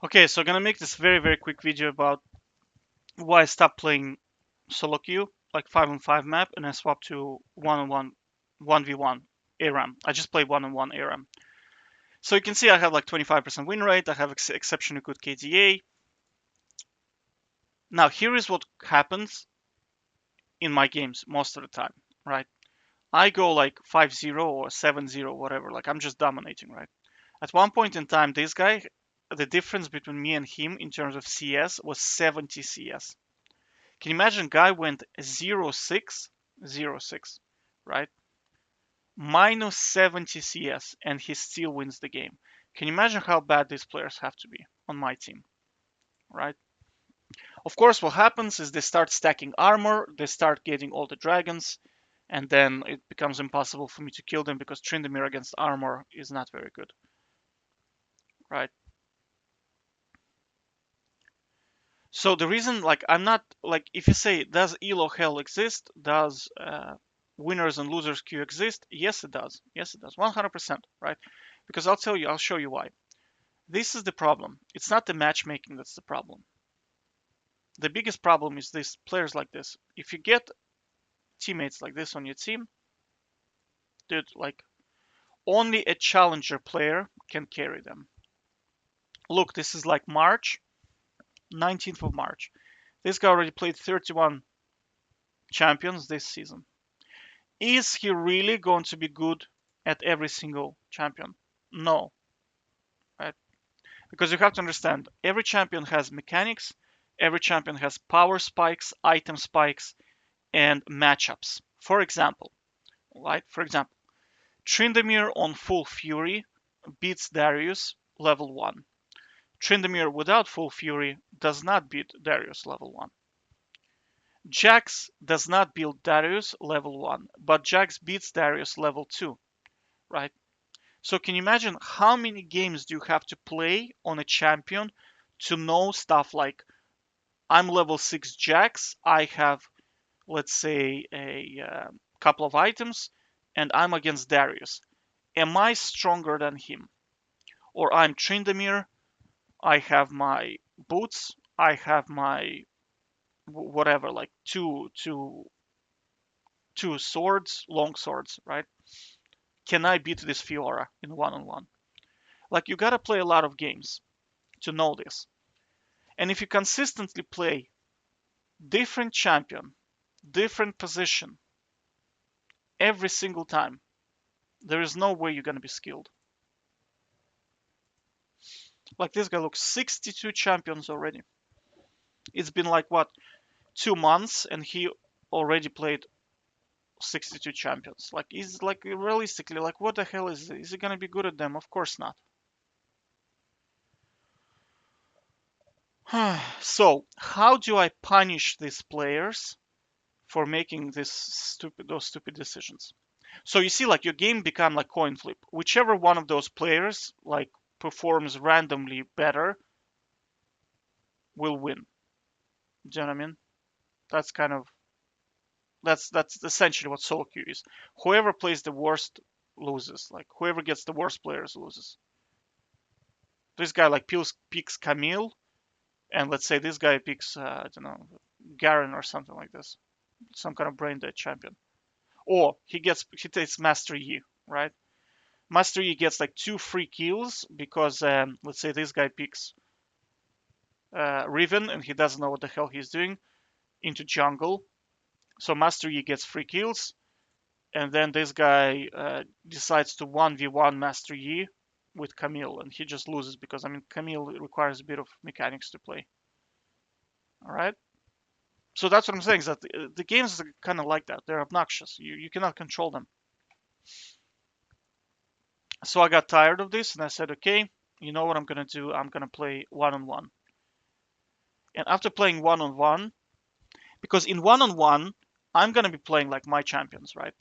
Okay, so I'm gonna make this very, very quick video about why I stopped playing solo queue, like 5-on-5 map, and I swapped to 1-on-1, 1v1 ARAM. I just play 1-on-1 ARAM. So you can see I have like 25% win rate, I have exceptionally good KDA. Now here is what happens in my games most of the time, right? I go like 5-0 or 7-0, whatever, like I'm just dominating, right? At one point in time, this guy, the difference between me and him in terms of CS was 70 CS. Can you imagine guy went 0-6, 0-6, right? Minus 70 CS and he still wins the game. Can you imagine how bad these players have to be on my team, right? Of course, what happens is they start stacking armor, they start getting all the dragons, and then it becomes impossible for me to kill them because Tryndamere against armor is not very good, right? So the reason, like, I'm not like, if you say, does Elo Hell exist? Does winners and losers queue exist? Yes, it does. Yes, it does. 100%, right? Because I'll tell you, I'll show you why. This is the problem. It's not the matchmaking that's the problem. The biggest problem is these players like this. If you get teammates like this on your team, dude, like, only a challenger player can carry them. Look, this is like March, 19th of March. This guy already played 31 champions this season. Is he really going to be good at every single champion? No, right? Because you have to understand, every champion has mechanics, every champion has power spikes, item spikes, and matchups. For example, right? For example, Tryndamere on full fury beats Darius level 1. Tryndamere without full fury does not beat Darius level 1. Jax does not beat Darius level 1, but Jax beats Darius level 2, right? So can you imagine how many games do you have to play on a champion to know stuff like, I'm level 6 Jax, I have, let's say, a couple of items, and I'm against Darius. Am I stronger than him? Or I'm Tryndamere, I have my boots, I have my whatever, like two swords, long swords, right? Can I beat this Fiora in one-on-one? Like, you gotta play a lot of games to know this. And if you consistently play different champion, different position every single time, there is no way you're gonna be skilled. Like, this guy looks 62 champions already. It's been like what, 2 months, and he already played 62 champions. Like, is like, realistically, like, what the hell is he gonna be good at them? Of course not. So how do I punish these players for making those stupid decisions? So you see, like, your game become like coin flip. Whichever one of those players like performs randomly better will win. Do you know what I mean? That's kind of that's essentially what solo queue is. Whoever plays the worst loses. Like, whoever gets the worst players loses. This guy like picks Camille, and let's say this guy picks I don't know, Garen or something like this, some kind of brain dead champion. Or he takes Master Yi, right? Master Yi gets like 2 free kills because let's say this guy picks Riven and he doesn't know what the hell he's doing into jungle. So Master Yi gets 3 kills, and then this guy decides to 1v1 Master Yi with Camille, and he just loses because, I mean, Camille requires a bit of mechanics to play. All right. So that's what I'm saying, is that the games are kind of like that. They're obnoxious. You cannot control them. So I got tired of this and I said, okay, you know what I'm gonna do? I'm gonna play one-on-one. And after playing one-on-one, because in one-on-one, I'm gonna be playing like my champions, right?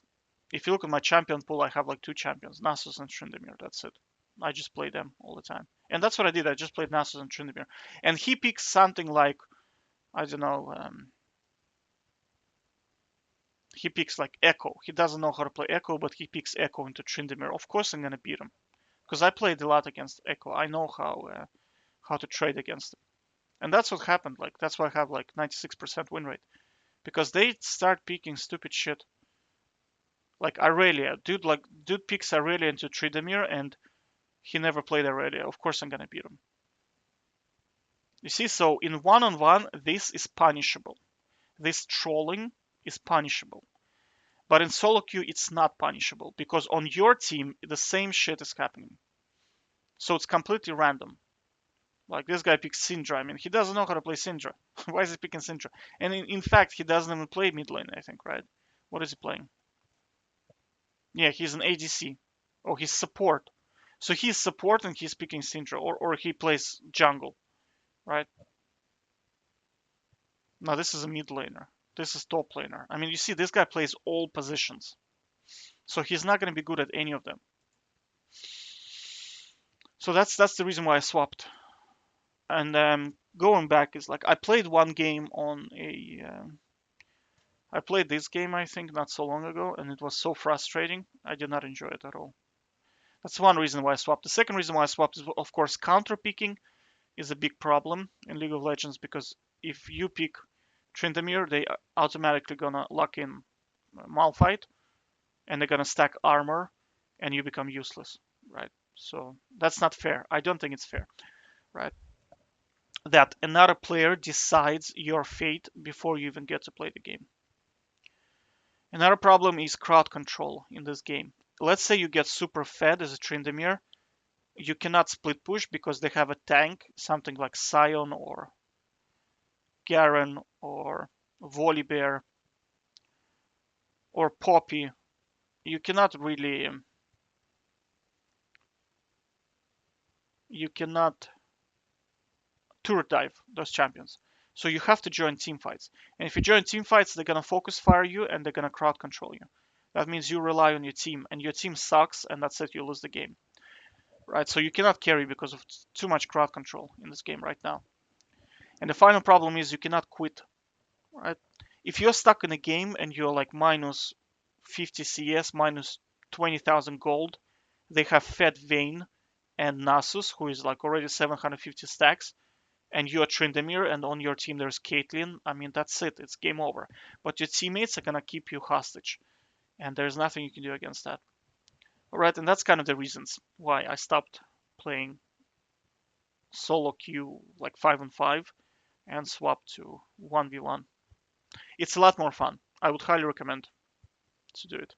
If you look at my champion pool, I have like 2 champions, Nasus and Tryndamere. That's it. I just play them all the time. And that's what I did. I just played Nasus and Tryndamere. And he picks something like, I don't know, he picks like Echo. He doesn't know how to play Echo, but he picks Echo into Tryndamere. Of course I'm gonna beat him because I played a lot against Echo. I know how to trade against them. And that's what happened. Like that's why I have like 96% win rate, because they start picking stupid shit. Like Aurelia, dude picks Aurelia into Tryndamere, and he never played Aurelia. Of course I'm gonna beat him. You see, so in one-on-one, this is punishable. This trolling is punishable. But in solo queue, it's not punishable because on your team, the same shit is happening. So it's completely random. Like this guy picks Syndra. I mean, he doesn't know how to play Syndra. Why is he picking Syndra? And in fact, he doesn't even play mid lane, I think, right? What is he playing? Yeah, he's an ADC. Oh, he's support. So he's support and he's picking Syndra, or he plays jungle, right? Now this is a mid laner. This is top laner. I mean, you see, this guy plays all positions. So he's not going to be good at any of them. So that's the reason why I swapped. And going back is like I played one game on a. I played this game I think not so long ago, and it was so frustrating. I did not enjoy it at all. That's one reason why I swapped. The second reason why I swapped is of course counter picking is a big problem in League of Legends because if you pick Tryndamere, they are automatically gonna lock in Malphite, and they're gonna stack armor, and you become useless, right? So that's not fair. I don't think it's fair, right? That another player decides your fate before you even get to play the game. Another problem is crowd control in this game. Let's say you get super fed as a Tryndamere, you cannot split push because they have a tank, something like Sion or Garen or Volibear or Poppy. You cannot really, you cannot turret dive those champions. So you have to join team fights. And if you join team fights, they're gonna focus fire you and they're gonna crowd control you. That means you rely on your team, and your team sucks, and that's it. You lose the game, right? So you cannot carry because of too much crowd control in this game right now. And the final problem is you cannot quit, right? If you're stuck in a game and you're like minus 50 CS, minus 20,000 gold, they have fed Vayne and Nasus, who is like already 750 stacks, and you're Tryndamere, and on your team there's Caitlyn. I mean, that's it. It's game over. But your teammates are gonna keep you hostage, and there's nothing you can do against that. All right, and that's kind of the reasons why I stopped playing solo queue like 5-on-5 and swapped to 1v1. It's a lot more fun. I would highly recommend to do it.